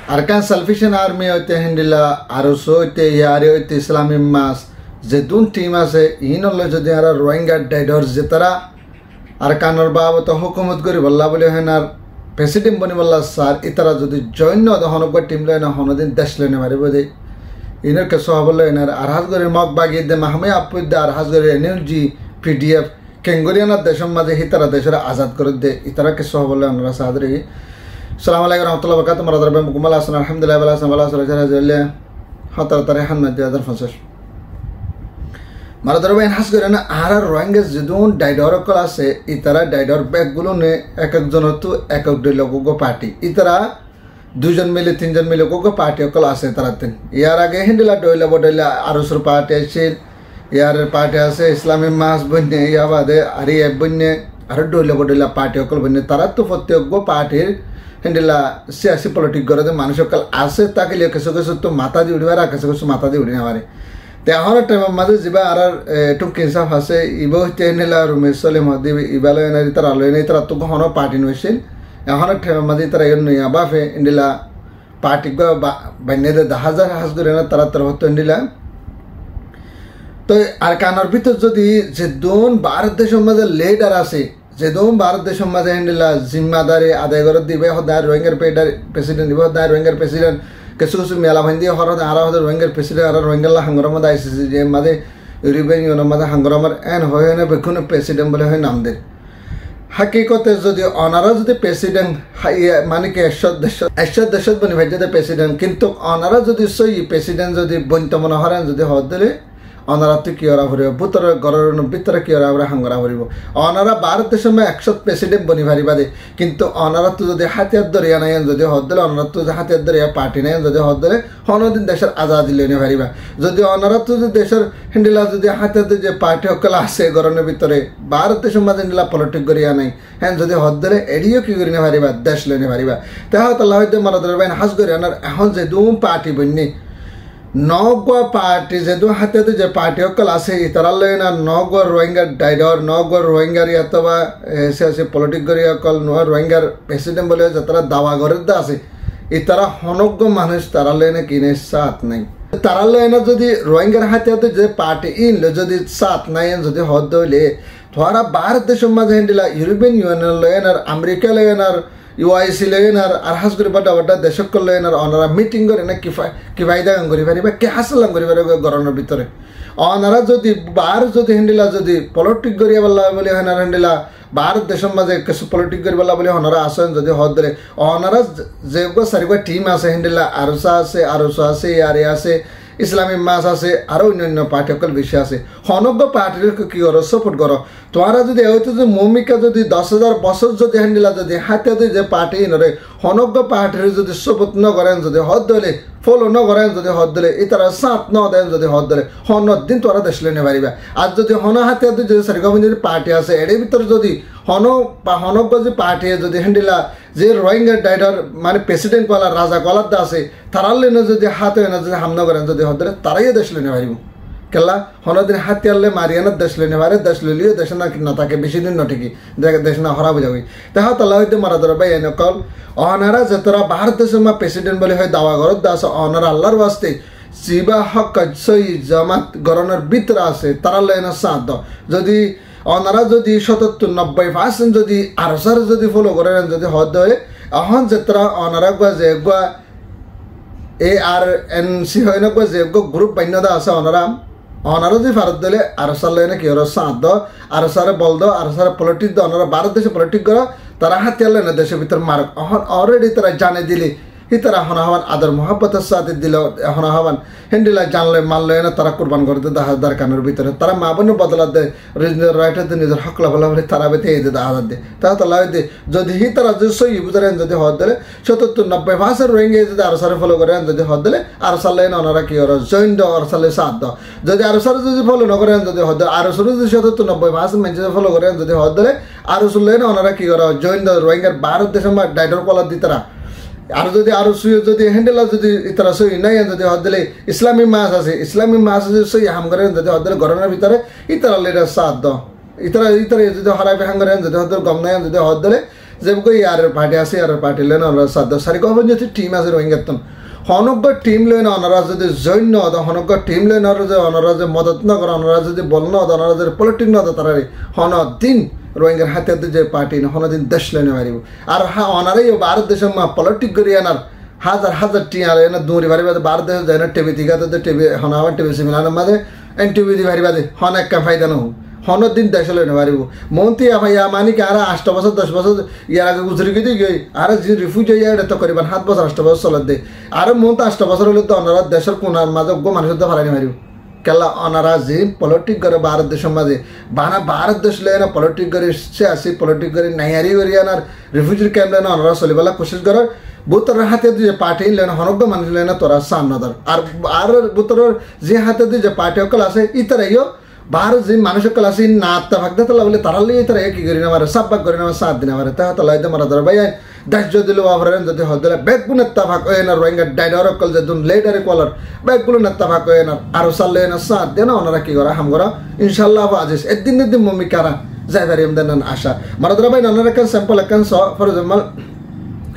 Arkan Salvation Army hoite Hindila Aruso hoite Yari hoite Islamic Mass Zedun team ase inollo jodi ara Rohingya daidor jetara Arkanor babato hukumat gori balla bole henar president boni balla sar itara jodi join no the honogba team le na honodin desh le ne mari bode iner ke sohabolo enar arhas gori mok bagi de mahme apud de arhas gori energy PDF Kengoriana desham maje hitara deshara azad kore de itara ke sohabolo anra sadri Assalamualaikum warahmatullahi wabarakatuh. Maradarabe mukumal asan alhamdulillah wala asan wala sallallahu alaihi hatar tarihan na diadar fansas. Maradarabe enhas gorena ara Rohingya jidun daidor kala se itara daidor bag gulo ne ekak jonotu ekak de logo party. Itara dujan mile tinjan mile logo party kala ase taratin. Yar age hindila doila bodila arusur party ase yar party ase Islamic Mass bunne yabade ari bunne ar doila bodila party kala bunne taratu fotte party Hindila siasi politik gore de manusokal ase takile keso to mata di udibara keso mata di udina bare te ahora time madu jiba arar tum kinsa hase ibo tenela rumesole modi ibalo ena tar alo ena tar to hono party noishin ahora time madu tar yon ya bafe indila party go banne de 10000 has gore na tar hoto indila to arkanor bito jodi je don bharat deshom made leader ase Jedom Bharat desham maje hindila zimmadari aday gorod dibe hodar Rohingya president dibe hodar Rohingya president kesu mela bandi horod ara hodar Rohingya president ara Rohingya la hangorama da ICC je made European Union made hangoramar en hoyene bekune president bole hoy naam de hakikote jodi onara jodi president মানে কি 100 দেশত বনি ভাইজে president কিন্তু onara jodi সই president jodi বন্তমন হরান jodi হদলে অনারাতে কি ওরা ভরিব বুতর গরর ভিতরে কি ওরা হাঙ্গরা ভরিব অনারা ভারত দেশে 100 প্রেসিডেন্ট বনি ভারিবা দে কিন্তু অনারা তো যদি হাতিয়ার দরিয়া নাই যদি হদলে অনারা তো হাতিয়ার দরিয়া পার্টি নাই যদি হদলে হনদিন দেশের আজাদি লইনে ভারিবা যদি অনারা তো দেশের হিন্দিলা যদি হাতিয়ার যে পার্টি হকল আছে গরনের ভিতরে ভারত দেশের মাঝে হিন্দিলা পলিটিক করিয়া নাই হ্যাঁ যদি হদলে এডিও কি করিনে ভারিবা দেশ লইনে ভারিবা তাহা তো আল্লাহ হইতে মারা ধরবেন হাস করে অনার এখন যে দুম party বন্নি Nogwa party jedu hatte je party okal ase itaralena nogwa Rohingya daidor nogwa Rohingya yataba se politic gori okal no Rohingya president bole jatara dawa gore da ase itara honoggo manush taralena kine sat nai taralena jodi Rohingya hatte je party in lo jodi sat nai jodi hodole thora bharat deshom maje hindila European Union lenar America lenar UIC lenar arhas gori bada deshokol lenar onara meeting gore na kifaida gori bariba ke hasalam gori bariba goronor bitore onara jodi bar jodi hindila jodi politic gori balla bole hanar hindila bharat deshom maje kesu politic gori balla bole onara asen jodi hodre onara jego sariba team ase hindila arusa ase yari ase Islamic Mass ase aro onno party okal bishay ase honoggo party ki goro support goro তোমরা যদি হয়তো যে মমিকা যদি 10000 বছর যদি হ্যান্ডেলা যদি হাতে যে পার্টি নরে হনগ্য পার্টির যদি সপোর্ট ন করেন যদি হদ দলে ফলো ন করেন যদি হদ দলে ইতারা সাথ ন দেন যদি হদ দলে হন দিন তোরা দেশলে নে পারিবা আর যদি হন হাতে যদি সরকারি পার্টি আছে এর ভিতর যদি হন বা হনগ্য যে পার্টি যদি হ্যান্ডেলা যে রোহিঙ্গা ডাইডার মানে প্রেসিডেন্ট কলা রাজা কলাদ আছে তারালে না যদি হাতে না যদি হামলা করেন যদি হদ দলে তারাই দেশলে নে পারিব কেলা হনদিন হাতিয়ালে মারিয়ানা দেশলে নেবারে দেশলে লিয়ে দেশনা না তাকে বেশি দিন নটিকি দেশনা হরাব যাবি তাহা তালা হইতে মারা ধরবে এনেকল অনারা যেতরা ভারত দেশের মা প্রেসিডেন্ট বলে হয় দাওয়া গরত দাস অনারা আল্লাহর ওয়াস্তে সিবা হক সই জামাত গরনের ভিতরে আছে তারা লেনা সাদ যদি অনারা যদি 70-90% যদি আরসার যদি ফলো করেন যদি হদ হয় এখন যেতরা অনারা গা যে গা ARNC হয় না গা যে গ্রুপ বান্যদা আছে অনারা যে ভারত দলে আরসার লেনে কি ওরা সাদ আরসারে বল দো আরসারে পলিটিক দো অনারা ভারত দেশে পলিটিক করা তারা হাতিয়ার লেনে দেশের ভিতর মারক এখন অলরেডি তারা জানে দিলি ইতারা হন হওয়ান আদর মোহাব্বতের সাথে দিল এখন হওয়ান হিন্দিলা জানলে মানলে না তারা কোরবান করে দে 10000 কানের ভিতরে তারা মা বোন বদলা দেয় নিজের রাইটার দিয়ে নিজের হকলা বলা বলে তারা বেতে এই দে 10000 দে তা তো লাই দে যদি হি তারা যে সই বুঝারেন যদি হদ দিলে 70-90% রোহিঙ্গা যদি আরসারে ফলো করেন যদি হদ দিলে আরসার লেন ওনারা কি ওরা জয়েন দ আরসালে সাথ দ যদি আরসারে যদি ফলো না করেন যদি হদ আরসারে যদি 70-90% মেনজে ফলো করেন যদি হদ দিলে আরসার লেন ওনারা কি ওরা জয়েন দ রোহিঙ্গার ভারত দেশে ডাইডর কলা দি তারা আর যদি আরো যদি হ্যান্ডেলা যদি ইতারা সই নাই যদি হদলে Islamic Mass আছে Islamic Mass যদি সই হাম করেন যদি হদলে গরনের ভিতরে ইতারা লেরা সাথ দ ইতারা যদি হারাবে হাঙ্গরেন যদি হদলে গম নাই যদি হদলে যেবগো ইয়ার পার্টি আছে ইয়ার পার্টি লেন অনারা সাধ্য সারি কখন যদি টিম আছে রোহিঙ্গাতন হনজ্ঞ টিম লেন অনারা যদি জৈন্য হদ হনজ্ঞ টিম লেন যে অনারা যে মদত ন করে অনারা যদি বল ন হদ অনারা যদি পলিটিক ন হদ তারা হন দিন রোহিঙ্গার হাতে যে পার্টি হনদিন দেশ লেনে মারিব আর অনারাই ভারত দেশের পলিটিক করি আনার হাজার হাজার টিয়া এনে দৌড়ি ভারি বাদে ভারত দেশ যায় না টিভি দিঘা তো টিভি হন আমার টিভি সিমিলার মাঝে এন টিভি দি ভারি বাদে হন একটা ফায়দা নহো হনের দিন দেশ লেনে মারিব মন্ত্রী ভাইয়া মানিক আর 8 বছর 10 বছর ইয়ার আগে গুজরি গিয়ে গই আর যে রিফিউজি ইয়ার তো করিবার 7 বছর 8 বছর চলে দে আর মন্ত্রী 8 বছর হলে তো অনারা দেশের কোনার মাঝে গো মানুষের তো ফারানি মারিব কেলা অনারা যে পলিটিক করে ভারত দেশের মাঝে বানা ভারত দেশ লেনা পলিটিক করে সে আসি পলিটিক করে নাইয়ারি করিয়ানার রিফিউজির ক্যাম্প লেনা অনারা চলিবেলা কোশিশ করে বুতর হাতে যে পার্টি লেন হনজ্ঞ মানুষ লেনা তোরা সামনাদার আর বুতরের যে হাতে যে পার্টি সকল আছে ইতারাইও ভারত যে মানুষ সকল আছে না আত্মা ভাগদা তালা বলে তারা লিয়ে তারা কি করি না মারে সাব্বাক করি না 7 দিন মারে তাহা তালা মারা ধর ভাই দেশ যদি লো আভরেন যদি হদলে ব্যাগগুলো নেত্তা ভাগ হয় না রোহিঙ্গা ডাইডার কল যে দুন লেডারে কলার ব্যাগগুলো নেত্তা ভাগ হয় না আর সালে না 7 দিন ওনারা কি করা হাম করা ইনশাআল্লাহ আজিস একদিন দিন মমি কারা যাই পারি দেন আশা মারা ধর ভাই নানা রকম স্যাম্পল একন স ফর এক্সাম্পল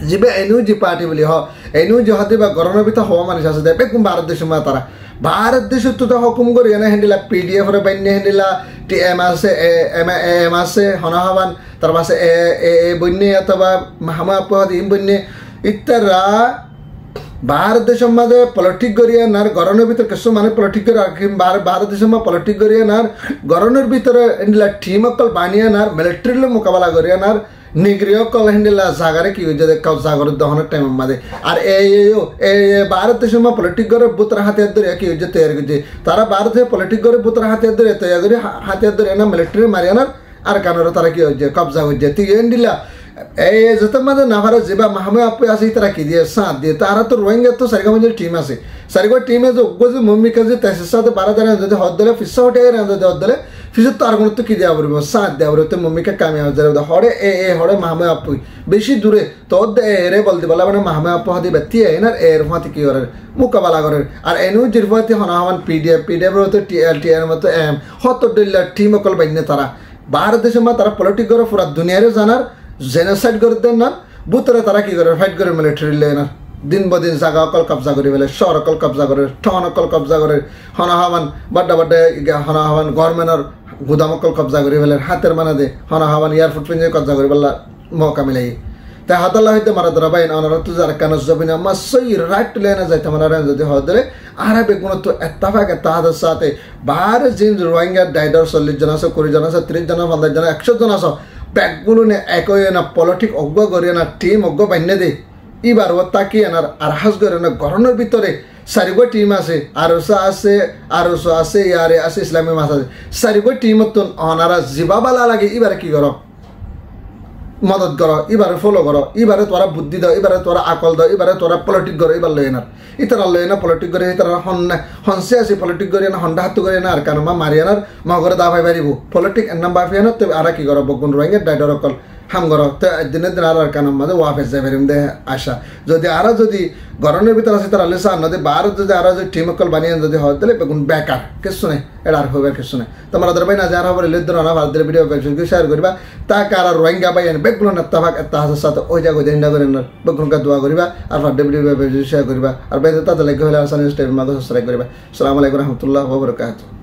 जिबे एनु जी पार्टी बोली हो एनु जो हदे बा गरम बिता हवा मानिस আছে দে বেকুম ভারত দেশ মা তারা ভারত দেশ তো হুকুম করে না হ্যান্ডেলা পিডিএফ রে বাইনে হ্যান্ডেলা টিএম আছে এম আছে হনাহাবান তার পাশে এ বন্যে অথবা মাহমা পদ ইম বন্যে ইত্যারা ভারত দেশের মাঝে পলিটিক করিয়া নার গরমের ভিতরে কিছু মানে পলিটিক করে ভারত দেশের মা পলিটিক করিয়া নার গরমের ভিতরে হ্যান্ডেলা টিম অকল বানিয়ে নার মিলিটারি মোকাবেলা করিয়া নার নিগ্রিয় কল হ্যান্ডেলা জাগারে কি হয়ে যায় জাগরের দহনের টাইমের মাঝে আর ভারত দেশের মা পলিটিক করে বুতরা হাতিয়ার ধরে কি হয়ে যায় তৈরি করছে তারা ভারতের পলিটিক করে বুতরা হাতিয়ার ধরে তৈরি করে হাতিয়ার ধরে না মিলিটারি মারিয়ানার আর কারণে তারা কি হয়ে যায় কবজা হয়ে যায় তুই হ্যান্ডিলা এই যত মাঝে নাভারে যেবা মাহমে আপু আছে তারা কি দিয়ে সাথ দিয়ে তারা তো রোহিঙ্গা তো সারিগঞ্জের টিম আছে সারিগঞ্জ টিমে যে যে মম্মিকা যে তেসের সাথে 12 জানা যদি হদ দিলে ফিসা উঠে যদি হদ দিলে ফিসে তার কোনো তো কি দেওয়া পড়ব সাথ দেওয়া পড়ব তো মম্মিকা কামিয়াব যাবে হরে হরে মাহমে আপু বেশি দূরে তো এরে বলতে বলা মানে মাহমে আপু হাতে ব্যক্তি এনার এর ফাতে কি করে মোকাবেলা করে আর এনু জিরফাতে হনাহান পিডিএফ তো টিএলটিআর মতো হত ডিল্লা টিম অকল বাইনে তারা ভারত দেশের মা তারা পলিটিক করে পুরা দুনিয়ারে জানার জেনোসাইড করে দেন না বুতরে তারা কি করে ফাইট করে মিলিটারি লেনা দিন বদিন জায়গা অকল কবজা করে ফেলে শহর অকল কবজা করে ঠন অকল কবজা করে হনাহাবান বাড্ডা হনাহাবান গভর্নমেন্টের গুদাম অকল কবজা করে ফেলে হাতের মানে দে হনাহাবান এয়ারপোর্ট পেঞ্জে কবজা করে ফেলা মৌকা মিলাই তাই হাতাল্লাহ হইতে মারা ধরা বাইন ওনারা তো যারা কেন জবিনা মাসই রাইট লেনা যাইতে মারা যদি হয় দিলে আরবে কোনো তো এত্তাফাক এত্তাহাদের সাথে বাহার জিন রোহিঙ্গা ডাইডার 40 জন আছে 20 জন আছে 30 জন 50 জন 100 জন আছে ব্যাগগুলো নে একই না পলিটিক অজ্ঞ করে না টিম অজ্ঞ বাইনে দে এবার ও তাকিয়ে না আর হাস করে না গরমের ভিতরে সারিগো টিম আছে আরসো আছে ইয়ারে আছে ইসলামী মাস আছে সারিগো টিম তো অনারা জিবাবালা লাগে এবারে কি করো মদত করো এবারে ফলো করো এবারে তোরা বুদ্ধি দাও এবারে তোরা আকল দাও এবারে তোরা পলিটিক করো এবার লয় না ইতারা লয় না পলিটিক করে ইতারা হনসে আছে পলিটিক করে না হন্ডা হাত করে না আর কারণ মা মারিয়ানার মা ঘরে দা ভাই বাড়িব পলিটিক এন্নাম বাফিয়া না তো আর কি করো বগুন রোহিঙ্গা ডাইডর অকল হাম করো তো দিনের দিন আর কারণ মাঝে ওয়াফেস যাই পারিম দে আশা যদি আরো যদি গরমের ভিতরে আছে তারা লেসা নদী ভারত যদি আরো যদি টিম অকল বানিয়ে যদি হয় তাহলে বেগুন বেকার কিছু নেই এটা আর হবে কিছু নেই তোমার ভাই না যারা হবে লিদ না ভারতের ভিডিও শেয়ার করবা তাকে আর রোহিঙ্গা ভাই বেগুলো না তাভাগ তাহাজের সাথে ওই জায়গায় হিন্দা করে বেগুনকে দোয়া করিবা আর ভারতের ভিডিও শেয়ার করবা আর বেঁধে তাদের লেগে হলে আসানি স্টেপের মাঝে সাবস্ক্রাইব করিবা আসসালামু আলাইকুম রহমতুল্লাহ ওয়া বারাকাতুহু।